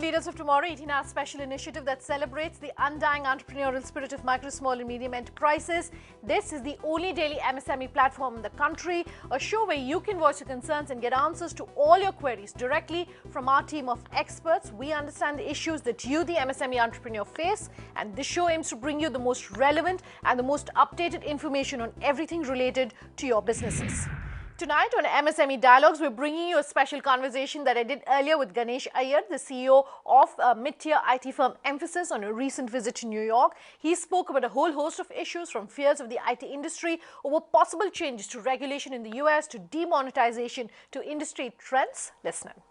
Leaders of Tomorrow, 18-hour special initiative that celebrates the undying entrepreneurial spirit of micro, small and medium enterprises. This is the only daily MSME platform in the country, a show where you can voice your concerns and get answers to all your queries directly from our team of experts. We understand the issues that you, the MSME entrepreneur, face, and this show aims to bring you the most relevant and the most updated information on everything related to your businesses. Tonight on MSME Dialogues, we're bringing you a special conversation that I did earlier with Ganesh Iyer, the CEO of mid-tier IT firm Emphasis, on a recent visit to New York. He spoke about a whole host of issues, from fears of the IT industry over possible changes to regulation in the US to demonetization to industry trends. Listen in.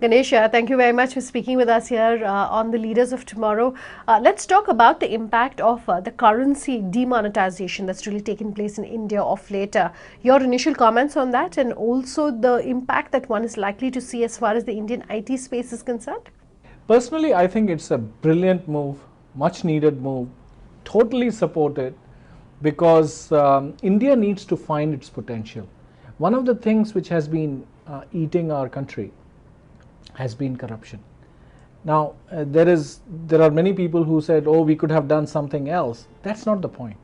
Ganesh, thank you very much for speaking with us here on the Leaders of Tomorrow. Let's talk about the impact of the currency demonetization that's really taken place in India of late. Your initial comments on that, and also the impact that one is likely to see as far as the Indian IT space is concerned? Personally, I think it's a brilliant move, much needed move, totally supported, because India needs to find its potential. One of the things which has been eating our country has been corruption. Now, there are many people who said, oh, we could have done something else. That's not the point.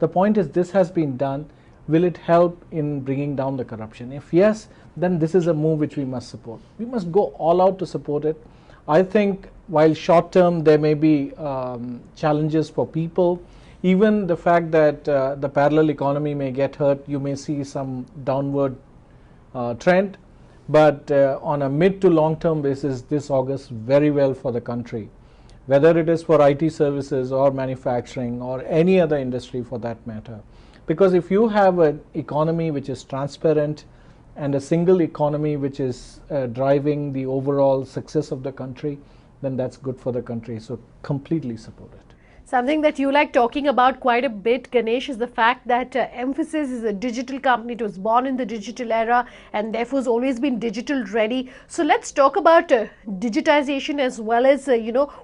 The point is, this has been done. Will it help in bringing down the corruption? If yes, then this is a move which we must support. We must go all out to support it. I think while short term there may be challenges for people, even the fact that the parallel economy may get hurt, you may see some downward trend. But on a mid to long term basis, this augurs very well for the country, whether it is for IT services or manufacturing or any other industry for that matter. Because if you have an economy which is transparent and a single economy which is driving the overall success of the country, then that's good for the country. So completely support it. Something that you like talking about quite a bit, Ganesh, is the fact that Emphasis is a digital company. It was born in the digital era and therefore has always been digital ready. So let's talk about digitization, as well as,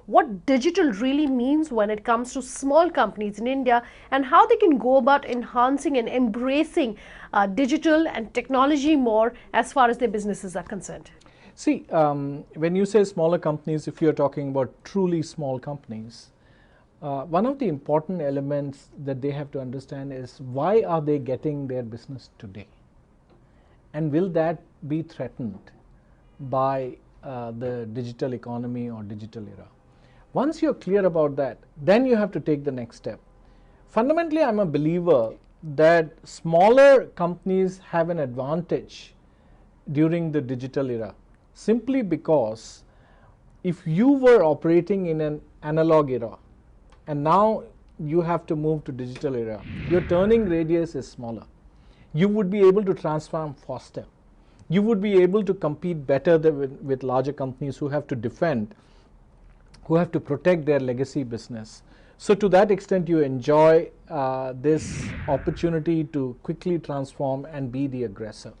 what digital really means when it comes to small companies in India, and how they can go about enhancing and embracing digital and technology more as far as their businesses are concerned. See, when you say smaller companies, if you're talking about truly small companies, one of the important elements that they have to understand is, why are they getting their business today? And will that be threatened by the digital economy or digital era? Once you're clear about that, then you have to take the next step. Fundamentally, I'm a believer that smaller companies have an advantage during the digital era, simply because if you were operating in an analog era, and now you have to move to digital era, your turning radius is smaller. You would be able to transform faster. You would be able to compete better with larger companies who have to defend, who have to protect their legacy business. So to that extent, you enjoy this opportunity to quickly transform and be the aggressor.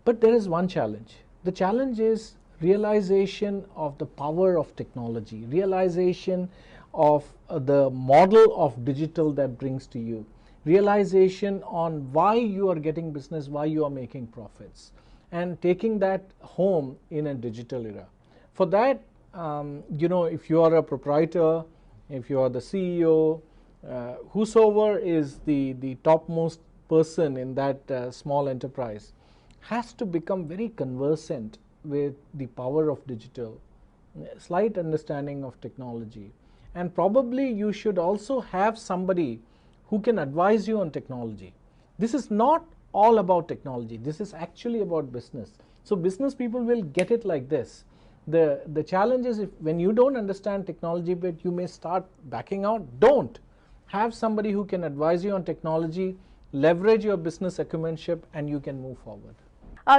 But there is one challenge. The challenge is realization of the power of technology, realization of the model of digital that brings to you, realization on why you are getting business, why you are making profits, and taking that home in a digital era. For that, if you are a proprietor, if you are the CEO, whosoever is the topmost person in that small enterprise, has to become very conversant with the power of digital, slight understanding of technology. And probably you should also have somebody who can advise you on technology. This is not all about technology. This is actually about business. So business people will get it like this. The challenge is, when you don't understand technology bit, you may start backing out. Don't. Have somebody who can advise you on technology, leverage your business acumenship, and you can move forward.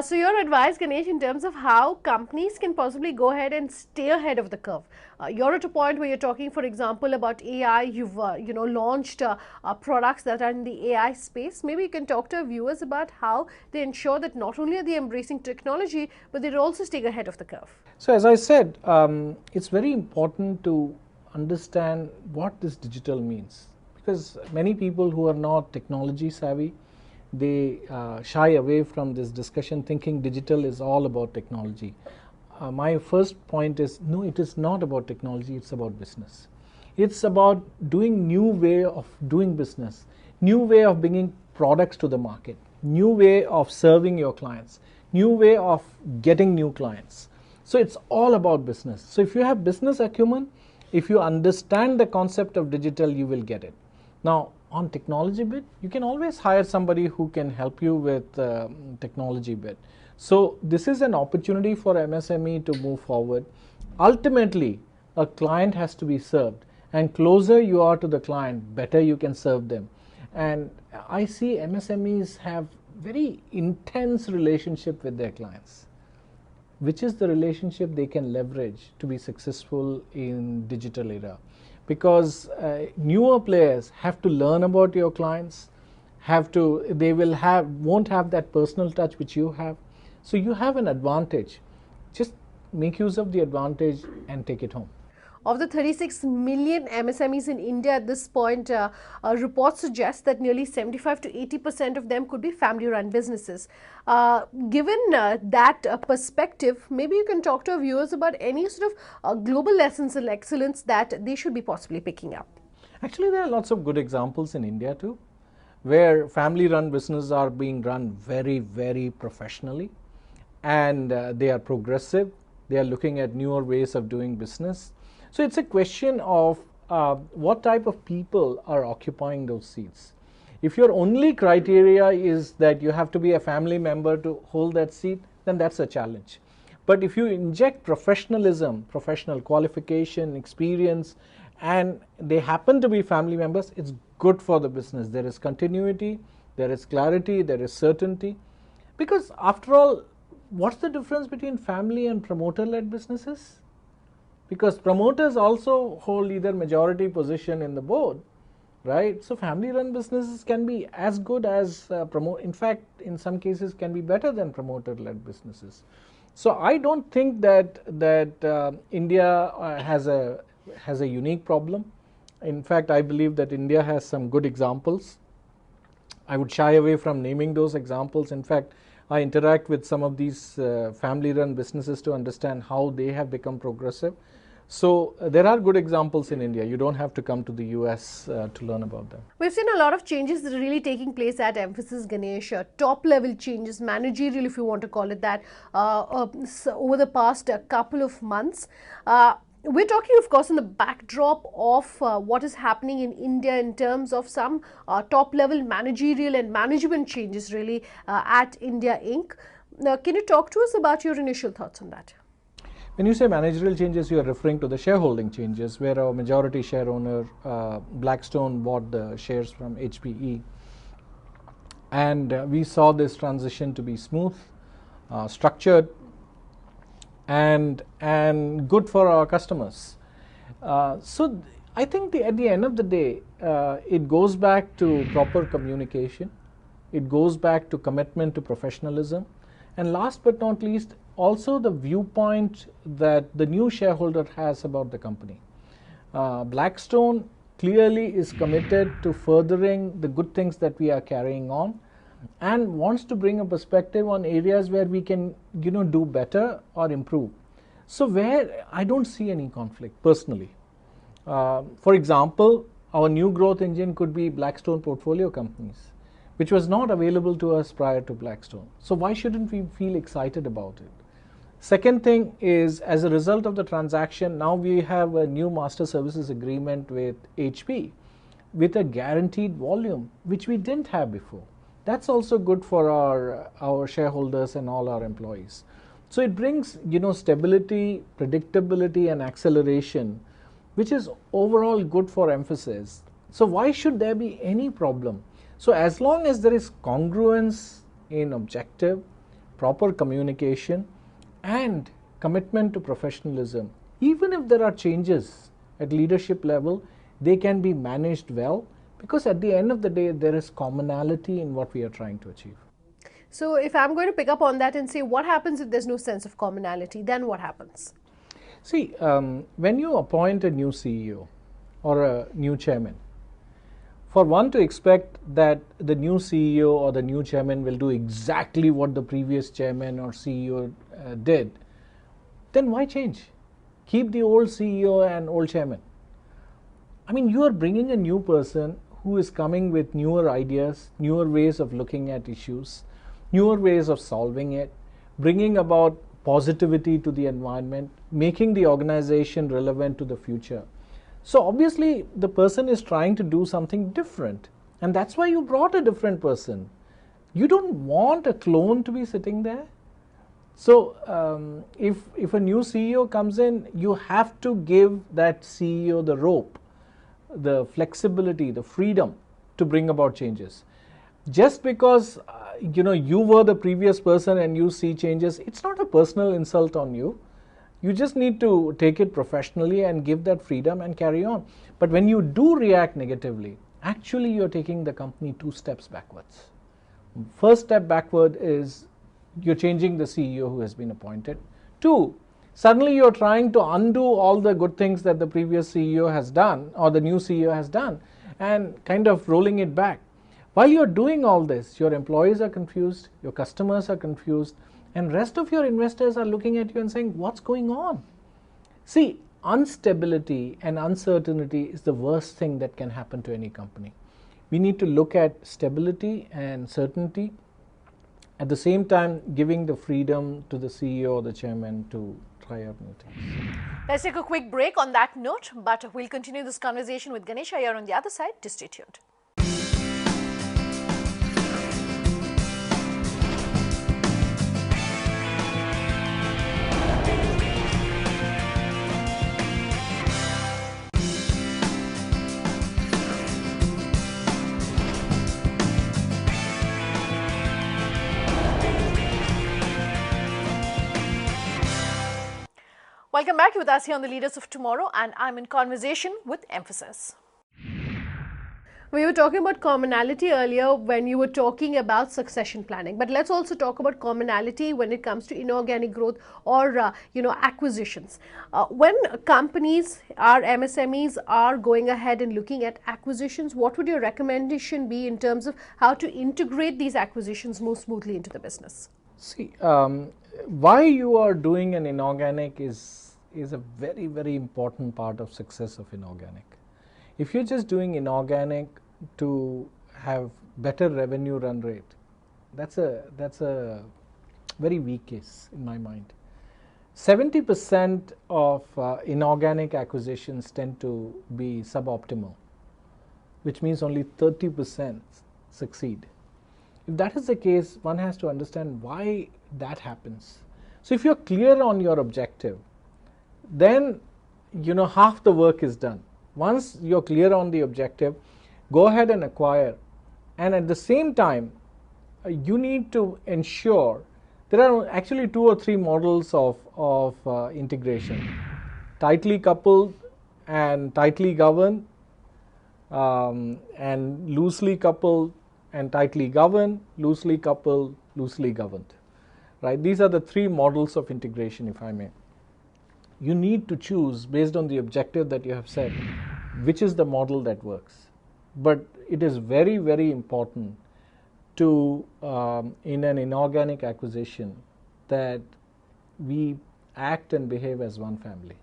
So your advice, Ganesh, in terms of how companies can possibly go ahead and stay ahead of the curve. You're at a point where you're talking, for example, about AI. You've launched products that are in the AI space. Maybe you can talk to our viewers about how they ensure that not only are they embracing technology, but they're also staying ahead of the curve. So as I said, it's very important to understand what this digital means, because many people who are not technology savvy, they shy away from this discussion thinking digital is all about technology. My first point is, no, it is not about technology, it's about business. It's about doing new way of doing business, new way of bringing products to the market, new way of serving your clients, new way of getting new clients. So it's all about business. So if you have business acumen, if you understand the concept of digital, you will get it. Now, on technology bit, you can always hire somebody who can help you with technology bit. So this is an opportunity for MSME to move forward. Ultimately, a client has to be served, and closer you are to the client, better you can serve them. And I see MSMEs have very intense relationship with their clients, which is the relationship they can leverage to be successful in digital era. Because newer players have to learn about your clients, won't have that personal touch which you have. So you have an advantage. Just make use of the advantage and take it home. Of the 36 million MSMEs in India at this point, reports suggest that nearly 75 to 80% of them could be family-run businesses. Given that perspective, maybe you can talk to our viewers about any sort of global lessons in excellence that they should be possibly picking up. Actually, there are lots of good examples in India too, where family-run businesses are being run very, very professionally, and they are progressive. They are looking at newer ways of doing business. So it's a question of what type of people are occupying those seats. If your only criteria is that you have to be a family member to hold that seat, then that's a challenge. But if you inject professionalism, professional qualification, experience, and they happen to be family members, it's good for the business. There is continuity, there is clarity, there is certainty. Because after all, what's the difference between family and promoter-led businesses? Because promoters also hold either majority position in the board, right? So family-run businesses can be as good as in fact, in some cases, can be better than promoter-led businesses. So I don't think that India has a unique problem. In fact, I believe that India has some good examples. I would shy away from naming those examples. In fact, I interact with some of these family-run businesses to understand how they have become progressive. So there are good examples in India. You don't have to come to the US to learn about them. We've seen a lot of changes that are really taking place at Mphasis Ganesh, top-level changes, managerial if you want to call it that, over the past couple of months. We're talking, of course, in the backdrop of what is happening in India in terms of some top-level managerial and management changes really at India Inc. Can you talk to us about your initial thoughts on that? When you say managerial changes, you are referring to the shareholding changes, where our majority share owner, Blackstone, bought the shares from HPE. And we saw this transition to be smooth, structured, and good for our customers. So I think at the end of the day, it goes back to proper communication. It goes back to commitment to professionalism. And last but not least, also the viewpoint that the new shareholder has about the company. Blackstone clearly is committed to furthering the good things that we are carrying on, and wants to bring a perspective on areas where we can, do better or improve. So where I don't see any conflict personally. For example, our new growth engine could be Blackstone portfolio companies, which was not available to us prior to Blackstone. So why shouldn't we feel excited about it? Second thing is, as a result of the transaction, now we have a new master services agreement with HP with a guaranteed volume, which we didn't have before. That's also good for our shareholders and all our employees. So it brings, stability, predictability, and acceleration, which is overall good for Mphasis. So why should there be any problem? So as long as there is congruence in objective, proper communication, and commitment to professionalism, even if there are changes at leadership level, they can be managed well, because at the end of the day, there is commonality in what we are trying to achieve. So if I'm going to pick up on that and say, what happens if there's no sense of commonality, then what happens? See, when you appoint a new CEO or a new chairman, for one to expect that the new CEO or the new chairman will do exactly what the previous chairman or CEO did, then why change? Keep the old CEO and old chairman. I mean, you are bringing a new person who is coming with newer ideas, newer ways of looking at issues, newer ways of solving it, bringing about positivity to the environment, making the organization relevant to the future. So obviously the person is trying to do something different, and that's why you brought a different person. You don't want a clone to be sitting there. So if a new CEO comes in, you have to give that CEO the rope, the flexibility, the freedom to bring about changes. Just because you were the previous person and you see changes, it's not a personal insult on you. You just need to take it professionally and give that freedom and carry on. But when you do react negatively, actually you're taking the company 2 steps backwards. First step backward is you're changing the CEO who has been appointed. 2, suddenly you're trying to undo all the good things that the previous CEO has done or the new CEO has done and kind of rolling it back. While you're doing all this, your employees are confused, your customers are confused, and rest of your investors are looking at you and saying, what's going on? See, instability and uncertainty is the worst thing that can happen to any company. We need to look at stability and certainty, at the same time giving the freedom to the CEO or the chairman to try out new things. Let's take a quick break on that note, but we'll continue this conversation with Ganesh Iyer on the other side. Just stay tuned. Welcome back with us here on the Leaders of Tomorrow, and I'm in conversation with Emphasis. We were talking about commonality earlier when you were talking about succession planning, but let's also talk about commonality when it comes to inorganic growth or acquisitions. When companies, our MSMEs, are going ahead and looking at acquisitions, what would your recommendation be in terms of how to integrate these acquisitions more smoothly into the business? See, why you are doing an inorganic is a very, very important part of success of inorganic. If you're just doing inorganic to have better revenue run rate, that's a very weak case in my mind. 70% of inorganic acquisitions tend to be suboptimal, which means only 30% succeed. If that is the case, one has to understand why that happens. So if you're clear on your objective, then half the work is done. Once you're clear on the objective, go ahead and acquire, and at the same time you need to ensure there are actually 2 or 3 models of integration: tightly coupled and tightly governed, and loosely coupled and tightly governed, loosely coupled, loosely governed. Right? These are the 3 models of integration, if I may. You need to choose based on the objective that you have set, which is the model that works. But it is very, very important to, in an inorganic acquisition, that we act and behave as one family.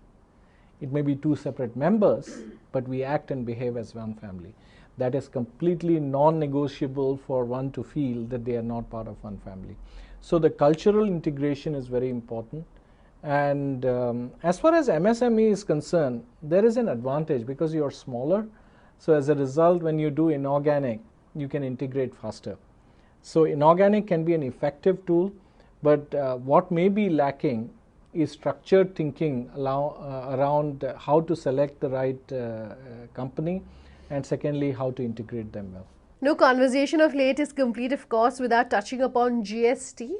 It may be 2 separate members, but we act and behave as one family. That is completely non-negotiable for one to feel that they are not part of one family. So the cultural integration is very important. And as far as MSME is concerned, there is an advantage because you are smaller. So as a result, when you do inorganic, you can integrate faster. So inorganic can be an effective tool, but what may be lacking is structured thinking around how to select the right company, and secondly, how to integrate them well. No conversation of late is complete, of course, without touching upon GST.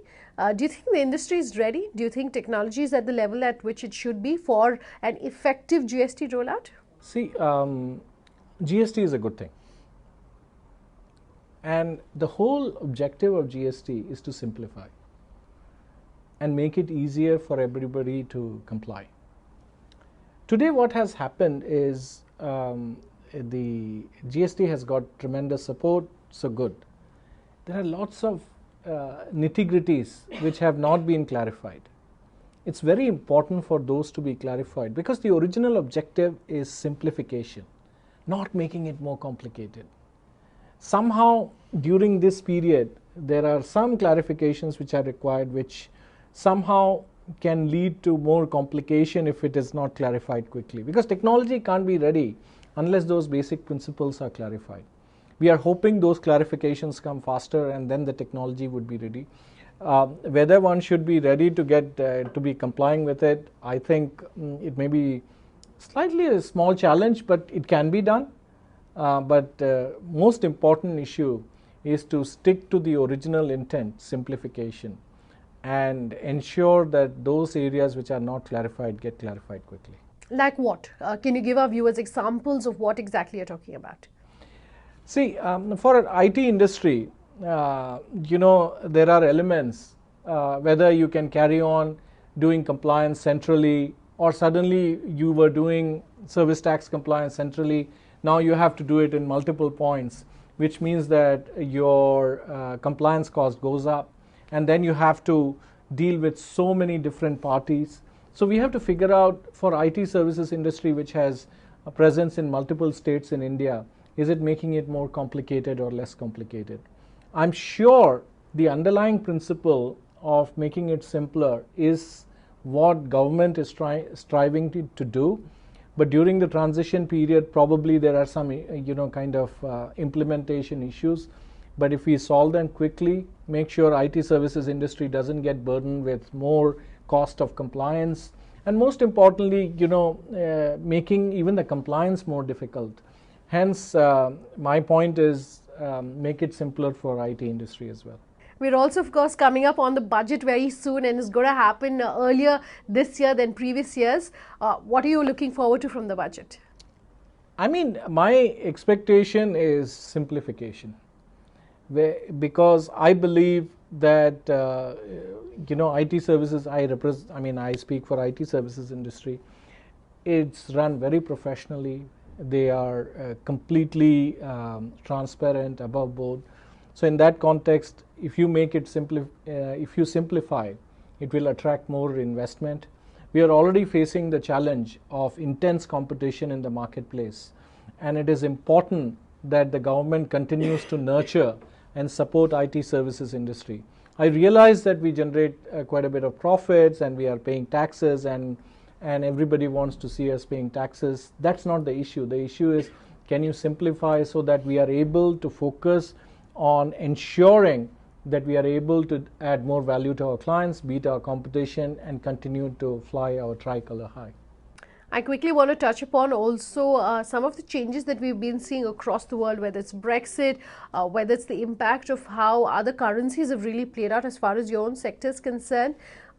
Do you think the industry is ready? Do you think technology is at the level at which it should be for an effective GST rollout? See, GST is a good thing. And the whole objective of GST is to simplify and make it easier for everybody to comply. Today what has happened is the GST has got tremendous support, so good. There are lots of nitty-gritties which have not been clarified. It's very important for those to be clarified because the original objective is simplification, not making it more complicated. Somehow during this period there are some clarifications which are required, which somehow can lead to more complication if it is not clarified quickly, because technology can't be ready unless those basic principles are clarified. We are hoping those clarifications come faster and then the technology would be ready. Whether one should be ready to get to be complying with it, I think it may be slightly a small challenge, but it can be done. But most important issue is to stick to the original intent, simplification, and ensure that those areas which are not clarified get clarified quickly. Like what? Can you give our viewers examples of what exactly you're talking about? See, for an IT industry, there are elements, whether you can carry on doing compliance centrally, or suddenly you were doing service tax compliance centrally, now you have to do it in multiple points, which means that your compliance cost goes up, and then you have to deal with so many different parties. So we have to figure out, for IT services industry which has a presence in multiple states in India, is it making it more complicated or less complicated? I'm sure the underlying principle of making it simpler is what government is striving to do, but during the transition period probably there are some implementation issues. But if we solve them quickly, make sure IT services industry doesn't get burdened with more cost of compliance, and most importantly, making even the compliance more difficult. Hence, my point is make it simpler for IT industry as well. We're also, of course, coming up on the budget very soon, and it's going to happen earlier this year than previous years. What are you looking forward to from the budget? I mean, my expectation is simplification, because I believe that IT services, I speak for IT services industry. It's run very professionally. They are completely transparent, above board. So in that context, if you make it if you simplify, it will attract more investment. We are already facing the challenge of intense competition in the marketplace, and it is important that the government continues to nurture and support IT services industry. I realize that we generate quite a bit of profits and we are paying taxes, and everybody wants to see us paying taxes. That's not the issue. The issue is, can you simplify so that we are able to focus on ensuring that we are able to add more value to our clients, beat our competition, and continue to fly our tricolor high. I quickly want to touch upon also some of the changes that we've been seeing across the world, whether it's Brexit, whether it's the impact of how other currencies have really played out as far as your own sector is concerned.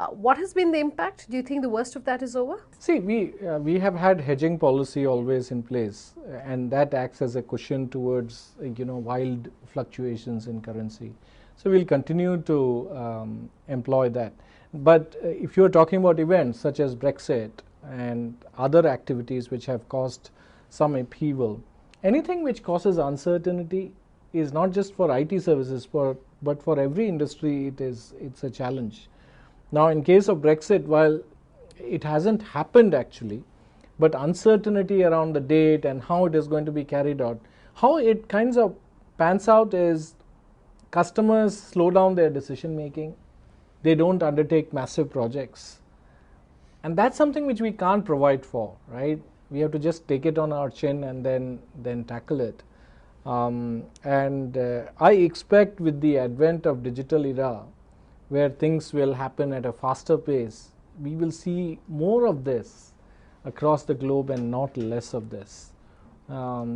What has been the impact? Do you think the worst of that is over? See, we have had hedging policy always in place, and that acts as a cushion towards wild fluctuations in currency. So we'll continue to employ that. But if you're talking about events such as Brexit and other activities which have caused some upheaval, anything which causes uncertainty is not just for IT services, but for every industry it's a challenge. Now, in case of Brexit, while it hasn't happened actually, but uncertainty around the date and how it is going to be carried out, how it kinds of pans out is customers slow down their decision making. They don't undertake massive projects. And that's something which we can't provide for, right? We have to just take it on our chin and then tackle it. I expect with the advent of digital era, where things will happen at a faster pace, we will see more of this across the globe and not less of this.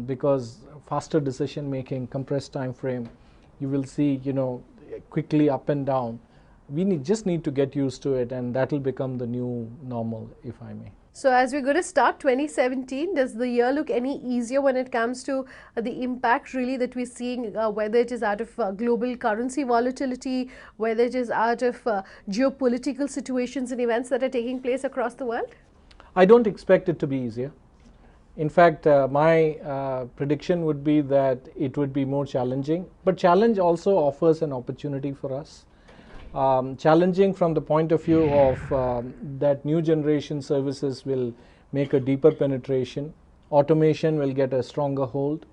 Because faster decision making, compressed time frame, you will see quickly up and down. We just need to get used to it, and that will become the new normal, if I may. So as we're going to start 2017, does the year look any easier when it comes to the impact really that we're seeing, whether it is out of global currency volatility, whether it is out of geopolitical situations and events that are taking place across the world? I don't expect it to be easier. In fact, my prediction would be that it would be more challenging, but challenge also offers an opportunity for us. Challenging from the point of view of that new generation services will make a deeper penetration, automation will get a stronger hold,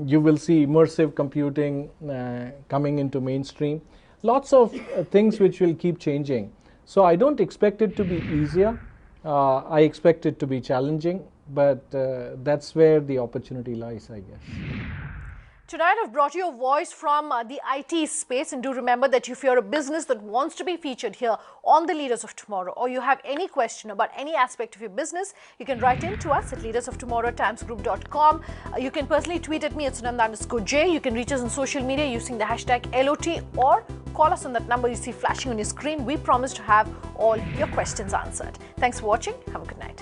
you will see immersive computing coming into mainstream, lots of things which will keep changing. So I don't expect it to be easier, I expect it to be challenging, but that's where the opportunity lies, I guess. Tonight I've brought you a voice from the IT space, and do remember that if you're a business that wants to be featured here on the Leaders of Tomorrow, or you have any question about any aspect of your business, you can write in to us at leadersoftomorrow@timesgroup.com. You can personally tweet at me at Sunanda_J. You can reach us on social media using the hashtag LOT, or call us on that number you see flashing on your screen. We promise to have all your questions answered. Thanks for watching. Have a good night.